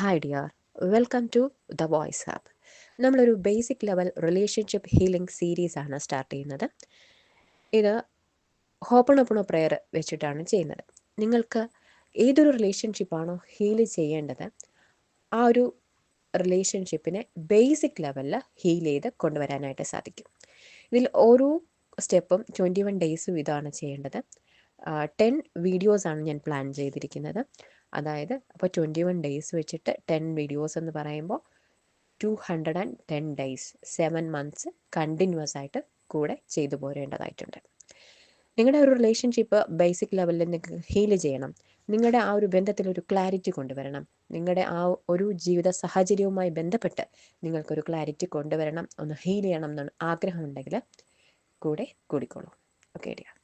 Hi dear, welcome to the voice app. നമ്മളൊരു basic level relationship healing സീരീസാണ് start ചെയ്യുന്നത്. ഇത് ഹോപ്പണോപ്പണോ പ്രെയർ വെച്ചിട്ടാണ് ചെയ്യുന്നത്. നിങ്ങൾക്ക് ഏതൊരു റിലേഷൻഷിപ്പാണോ ഹീൽ ചെയ്യേണ്ടത്, ആ ഒരു റിലേഷൻഷിപ്പിനെ ബേസിക് ലെവലിൽ ഹീൽ ചെയ്ത് കൊണ്ടുവരാനായിട്ട് സാധിക്കും. ഇതിൽ ഓരോ സ്റ്റെപ്പും 21 ഡേയ്സും ഇതാണ് ചെയ്യേണ്ടത്. 10 വീഡിയോസാണ് ഞാൻ പ്ലാൻ ചെയ്തിരിക്കുന്നത്. അതായത് അപ്പോൾ 21 ഡേയ്സ് വെച്ചിട്ട് 10 വീഡിയോസ് എന്ന് പറയുമ്പോൾ 210 ഡേയ്സ്, 7 മന്ത്സ് കണ്ടിന്യൂസ് ആയിട്ട് കൂടെ ചെയ്തു പോരേണ്ടതായിട്ടുണ്ട്. നിങ്ങളുടെ ഒരു റിലേഷൻഷിപ്പ് ബേസിക് ലെവലിൽ നിങ്ങൾക്ക് ഹീൽ ചെയ്യണം. നിങ്ങളുടെ ആ ഒരു ബന്ധത്തിലൊരു ക്ലാരിറ്റി കൊണ്ടുവരണം. നിങ്ങളുടെ ആ ഒരു ജീവിത സാഹചര്യവുമായി ബന്ധപ്പെട്ട് നിങ്ങൾക്കൊരു ക്ലാരിറ്റി കൊണ്ടുവരണം, ഒന്ന് ഹീൽ ചെയ്യണം എന്നാണ് ആഗ്രഹമുണ്ടെങ്കിൽ കൂടെ കൂടിക്കോളൂ. Okay dear.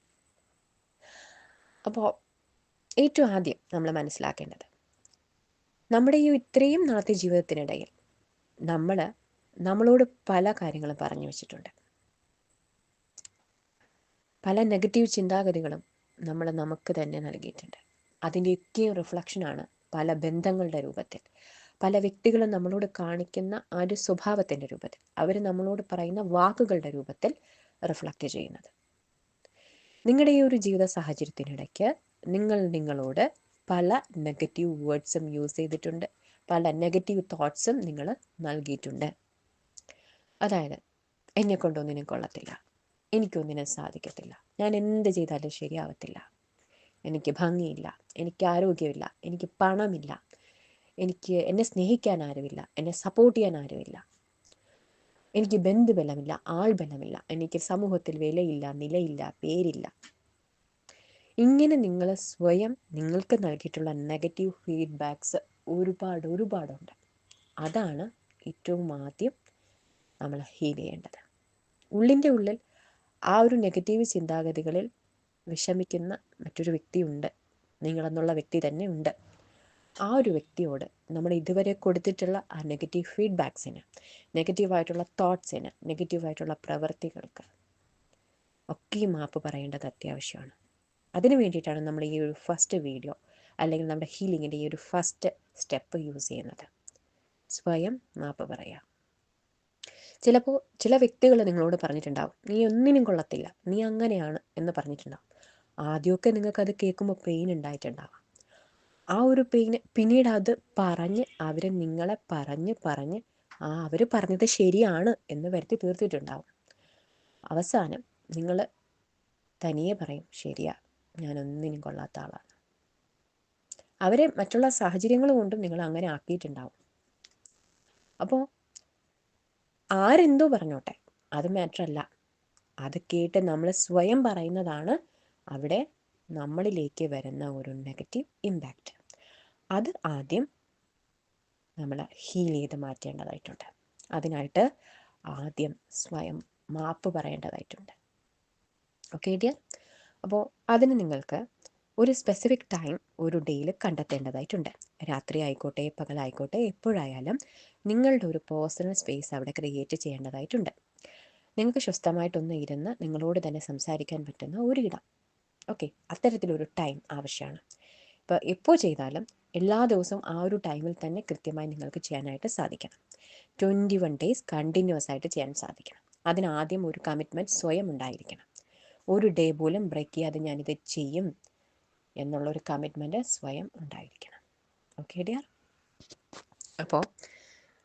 അപ്പോൾ ഏറ്റവും ആദ്യം നമ്മൾ മനസ്സിലാക്കേണ്ടത്, നമ്മുടെ ഈ ഇത്രയും നാളത്തെ ജീവിതത്തിനിടയിൽ നമ്മളോട് പല കാര്യങ്ങളും പറഞ്ഞു വെച്ചിട്ടുണ്ട്. പല നെഗറ്റീവ് ചിന്താഗതികളും നമുക്ക് തന്നെ നൽകിയിട്ടുണ്ട്. അതിൻ്റെയൊക്കെയും റിഫ്ലക്ഷനാണ് പല ബന്ധങ്ങളുടെ രൂപത്തിൽ, പല വ്യക്തികളും നമ്മളോട് കാണിക്കുന്ന ആ ഒരു സ്വഭാവത്തിൻ്റെ രൂപത്തിൽ, അവർ നമ്മളോട് പറയുന്ന വാക്കുകളുടെ രൂപത്തിൽ റിഫ്ലക്റ്റ് ചെയ്യുന്നത്. നിങ്ങളുടെ ഈ ഒരു ജീവിത സാഹചര്യത്തിനിടയ്ക്ക് നിങ്ങളോട് പല നെഗറ്റീവ് വേർഡ്സും യൂസ് ചെയ്തിട്ടുണ്ട്, പല നെഗറ്റീവ് തോട്ട്സും നിങ്ങൾ നൽകിയിട്ടുണ്ട്. അതായത്, എന്നെക്കൊണ്ടൊന്നിനും കൊള്ളത്തില്ല, എനിക്കൊന്നിനും സാധിക്കത്തില്ല, ഞാൻ എന്ത് ചെയ്താലും ശരിയാവത്തില്ല, എനിക്ക് ഭംഗിയില്ല, എനിക്ക് ആരോഗ്യമില്ല, എനിക്ക് പണമില്ല, എന്നെ സ്നേഹിക്കാൻ ആരുമില്ല, എന്നെ സപ്പോർട്ട് ചെയ്യാൻ ആരുമില്ല, എനിക്ക് ബന്ധുബലമില്ല, ആൾബലമില്ല, എനിക്ക് സമൂഹത്തിൽ വിലയില്ല, നിലയില്ല, പേരില്ല. ഇങ്ങനെ നിങ്ങൾ സ്വയം നിങ്ങൾക്ക് നൽകിയിട്ടുള്ള നെഗറ്റീവ് ഫീഡ്ബാക്സ് ഒരുപാടുണ്ട്. അതാണ് ഏറ്റവും ആദ്യം നമ്മൾ ഹീൽ ചെയ്യേണ്ടത്. ഉള്ളിൻ്റെ ഉള്ളിൽ ആ ഒരു നെഗറ്റീവ് ചിന്താഗതികളിൽ വിഷമിക്കുന്ന മറ്റൊരു വ്യക്തിയുണ്ട്, നിങ്ങളെന്നുള്ള വ്യക്തി തന്നെ ഉണ്ട്. ആ ഒരു വ്യക്തിയോട് നമ്മൾ ഇതുവരെ കൊടുത്തിട്ടുള്ള ആ നെഗറ്റീവ് ഫീഡ്ബാക്സിന്, നെഗറ്റീവായിട്ടുള്ള തോട്ട്സിന്, നെഗറ്റീവായിട്ടുള്ള പ്രവൃത്തികൾക്ക് ഒക്കെ മാപ്പ് പറയേണ്ടത് അത്യാവശ്യമാണ്. അതിനു വേണ്ടിയിട്ടാണ് നമ്മൾ ഈ ഒരു ഫസ്റ്റ് വീഡിയോ, അല്ലെങ്കിൽ നമ്മുടെ ഹീലിങ്ങിൻ്റെ ഈ ഒരു ഫസ്റ്റ് സ്റ്റെപ്പ് യൂസ് ചെയ്യുന്നത്. സ്വയം മാപ്പ് പറയുക. ചിലപ്പോൾ ചില വ്യക്തികൾ നിങ്ങളോട് പറഞ്ഞിട്ടുണ്ടാവും, നീ ഒന്നിനും കൊള്ളത്തില്ല, നീ അങ്ങനെയാണ് എന്ന് പറഞ്ഞിട്ടുണ്ടാവും. ആദ്യമൊക്കെ നിങ്ങൾക്കത് കേൾക്കുമ്പോൾ പെയിൻ ഉണ്ടായിട്ടുണ്ടാവാം. ആ ഒരു പെയിന് പിന്നീട് അത് അവർ നിങ്ങളെ പറഞ്ഞ് അവർ പറഞ്ഞത് ശരിയാണ് എന്ന് വരുത്തി തീർത്തിട്ടുണ്ടാവും. അവസാനം നിങ്ങൾ തനിയെ പറയും, ശരിയാ, ഞാനൊന്നിനും കൊള്ളാത്ത ആളാണ്. അവരെ മറ്റുള്ള സാഹചര്യങ്ങൾ കൊണ്ടും നിങ്ങൾ അങ്ങനെ ആക്കിയിട്ടുണ്ടാവും. അപ്പോൾ ആരെന്തോ പറഞ്ഞോട്ടെ, അത് മാറ്ററല്ല. അത് കേട്ട് നമ്മൾ സ്വയം പറയുന്നതാണ് അവിടെ നമ്മളിലേക്ക് വരുന്ന ഒരു നെഗറ്റീവ് ഇമ്പാക്റ്റ്. അത് ആദ്യം നമ്മൾ ഹീൽ ചെയ്ത് മാറ്റേണ്ടതായിട്ടുണ്ട്. അതിനായിട്ട് ആദ്യം സ്വയം മാപ്പ് പറയേണ്ടതായിട്ടുണ്ട്. Okay dear. അപ്പോൾ അതിന് നിങ്ങൾക്ക് ഒരു സ്പെസിഫിക് ടൈം ഒരു ഡേയിൽ കണ്ടെത്തേണ്ടതായിട്ടുണ്ട്. രാത്രി ആയിക്കോട്ടെ, പകലായിക്കോട്ടെ, എപ്പോഴായാലും നിങ്ങളുടെ ഒരു പേഴ്സണൽ സ്പേസ് അവിടെ ക്രിയേറ്റ് ചെയ്യേണ്ടതായിട്ടുണ്ട്. നിങ്ങൾക്ക് സ്വസ്ഥമായിട്ടൊന്ന് ഇരുന്ന് നിങ്ങളോട് തന്നെ സംസാരിക്കാൻ പറ്റുന്ന ഒരു ഇടം. ഓക്കെ, അത്തരത്തിലൊരു ടൈം ആവശ്യമാണ്. ഇപ്പോൾ എപ്പോൾ ചെയ്താലും എല്ലാ ദിവസവും ആ ഒരു ടൈമിൽ തന്നെ കൃത്യമായി നിങ്ങൾക്ക് ചെയ്യാനായിട്ട് സാധിക്കണം. 21 ഡേയ്സ് കണ്ടിന്യൂസ് ആയിട്ട് ചെയ്യാൻ സാധിക്കണം. അതിനാദ്യം ഒരു കമ്മിറ്റ്മെൻറ്റ് സ്വയം ഉണ്ടായിരിക്കണം. ഒരു ഡേ പോലും ബ്രേക്ക് ചെയ്യാതെ ഞാനിത് ചെയ്യും എന്നുള്ളൊരു കമ്മിറ്റ്മെൻറ്റ് സ്വയം ഉണ്ടായിരിക്കണം. Okay dear. അപ്പോൾ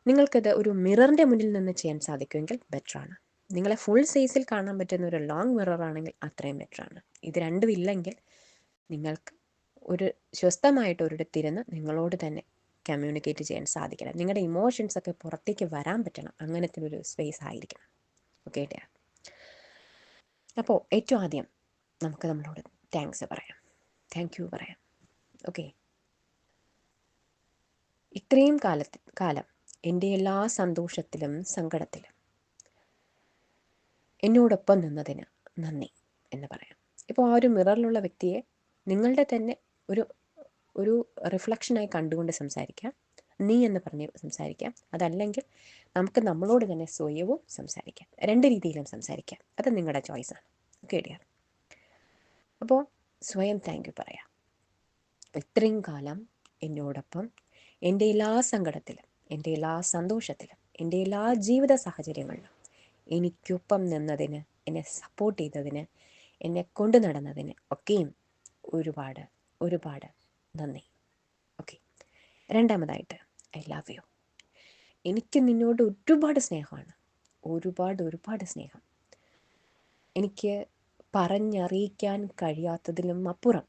നിങ്ങൾക്കത് ഒരു മിററിൻ്റെ മുന്നിൽ നിന്ന് ചെയ്യാൻ സാധിക്കുമെങ്കിൽ ബെറ്ററാണ്. നിങ്ങളെ ഫുൾ സൈസിൽ കാണാൻ പറ്റുന്ന ഒരു ലോങ് മിറർ ആണെങ്കിൽ അത്രയും ബെറ്ററാണ്. ഇത് രണ്ടും ഇല്ലെങ്കിൽ നിങ്ങൾക്ക് ഒരു സ്വസ്ഥമായിട്ട് ഒരിടത്തിരുന്ന് നിങ്ങളോട് തന്നെ കമ്മ്യൂണിക്കേറ്റ് ചെയ്യാൻ സാധിക്കണം. നിങ്ങളുടെ ഇമോഷൻസൊക്കെ പുറത്തേക്ക് വരാൻ പറ്റണം. അങ്ങനത്തെ ഒരു സ്പേസ് ആയിരിക്കണം. Okay dear. അപ്പോൾ ഏറ്റവും ആദ്യം നമുക്ക് നമ്മളോട് താങ്ക്സ് പറയാം, താങ്ക് യു പറയാം. ഓക്കെ, ഇത്രയും കാലം എൻ്റെ എല്ലാ സന്തോഷത്തിലും സങ്കടത്തിലും എന്നോടൊപ്പം നിന്നതിന് നന്ദി എന്ന് പറയാം. ഇപ്പോൾ ആ ഒരു മിററിലുള്ള വ്യക്തിയെ നിങ്ങളുടെ തന്നെ ഒരു ഒരു റിഫ്ലക്ഷനായി കണ്ടുകൊണ്ട് സംസാരിക്കാം, നീ എന്ന് പറഞ്ഞ് സംസാരിക്കാം. അതല്ലെങ്കിൽ നമുക്ക് നമ്മളോട് തന്നെ സ്വയവും സംസാരിക്കാം. രണ്ട് രീതിയിലും സംസാരിക്കാം. അത് നിങ്ങളുടെ ചോയ്സാണ്. Okay dear. അപ്പോൾ സ്വയം താങ്ക് യു പറയാം. ഇത്രയും കാലം എന്നോടൊപ്പം എൻ്റെ എല്ലാ സങ്കടത്തിലും, എൻ്റെ എല്ലാ സന്തോഷത്തിലും, എൻ്റെ എല്ലാ ജീവിത സാഹചര്യങ്ങളിലും എനിക്കൊപ്പം നിന്നതിന്, എന്നെ സപ്പോർട്ട് ചെയ്തതിന്, എന്നെ കൊണ്ടു നടന്നതിന് ഒക്കെയും ഒരുപാട് ഒരുപാട് നന്ദി. ഓക്കെ, രണ്ടാമതായിട്ട് ഐ ലവ് യു. എനിക്ക് നിന്നോട് ഒരുപാട് സ്നേഹമാണ്, ഒരുപാട് സ്നേഹം. എനിക്ക് പറഞ്ഞറിയിക്കാൻ കഴിയാത്തതിലും അപ്പുറം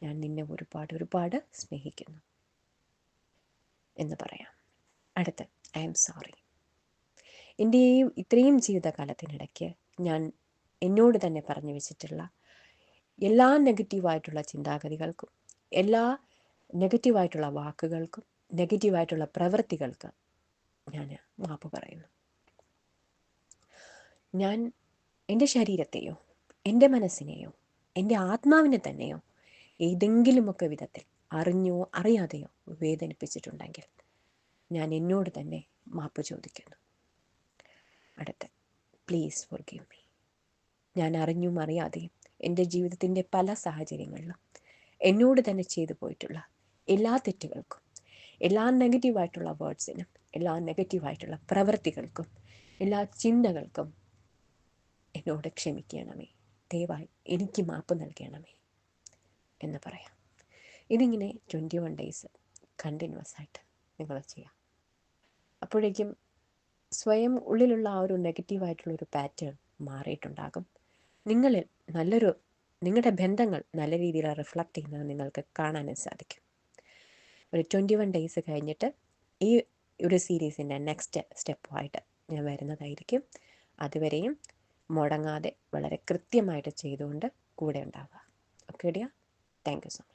ഞാൻ നിന്നെ ഒരുപാട് സ്നേഹിക്കുന്നു എന്ന് പറയാം. അടുത്ത്, ഐ എം സോറി. എൻ്റെ ഇത്രയും ജീവിതകാലത്തിനിടയ്ക്ക് ഞാൻ എന്നോട് തന്നെ പറഞ്ഞു വെച്ചിട്ടുള്ള എല്ലാ നെഗറ്റീവായിട്ടുള്ള ചിന്താഗതികൾക്കും, എല്ലാ നെഗറ്റീവായിട്ടുള്ള വാക്കുകൾക്കും, നെഗറ്റീവായിട്ടുള്ള പ്രവൃത്തികൾക്ക് ഞാൻ മാപ്പ് പറയുന്നു. ഞാൻ എൻ്റെ ശരീരത്തെയോ, എൻ്റെ മനസ്സിനെയോ, എൻ്റെ ആത്മാവിനെ തന്നെയോ ഏതെങ്കിലുമൊക്കെ വിധത്തിൽ അറിഞ്ഞോ അറിയാതെയോ വേദനിപ്പിച്ചിട്ടുണ്ടെങ്കിൽ ഞാൻ എന്നോട് തന്നെ മാപ്പ് ചോദിക്കുന്നു. അടുത്ത്, പ്ലീസ് ഫോർഗിവ് മീ. ഞാൻ അറിഞ്ഞും അറിയാതെയും എൻ്റെ ജീവിതത്തിൻ്റെ പല സാഹചര്യങ്ങളിലും എന്നോട് തന്നെ ചെയ്തു പോയിട്ടുള്ള എല്ലാ തെറ്റുകൾക്കും, എല്ലാ നെഗറ്റീവായിട്ടുള്ള വേർഡ്സിനും, എല്ലാ നെഗറ്റീവായിട്ടുള്ള പ്രവൃത്തികൾക്കും, എല്ലാ ചിന്തകൾക്കും എന്നോട് ക്ഷമിക്കണമേ, ദയവായി എനിക്ക് മാപ്പ് നൽകണമേ എന്ന് പറയാം. ഇതിങ്ങനെ 21 ഡേയ്സ് കണ്ടിന്യൂസ് ആയിട്ട് നിങ്ങൾ ചെയ്യാം. അപ്പോഴേക്കും സ്വയം ഉള്ളിലുള്ള ആ ഒരു നെഗറ്റീവായിട്ടുള്ളൊരു പാറ്റേൺ മാറിയിട്ടുണ്ടാകും. നിങ്ങളിൽ നിങ്ങളുടെ ബന്ധങ്ങൾ നല്ല രീതിയിൽ റിഫ്ലക്റ്റ് ചെയ്യുന്നത് നിങ്ങൾക്ക് കാണാനും സാധിക്കും. ഒരു 21 ഡേയ്സ് കഴിഞ്ഞിട്ട് ഈ ഒരു സീരീസിൻ്റെ നെക്സ്റ്റ് സ്റ്റെപ്പുമായിട്ട് ഞാൻ വരുന്നതായിരിക്കും. അതുവരെയും മുടങ്ങാതെ വളരെ കൃത്യമായിട്ട് ചെയ്തുകൊണ്ട് കൂടെ ഉണ്ടാവുക. Okay dear, thank you so much.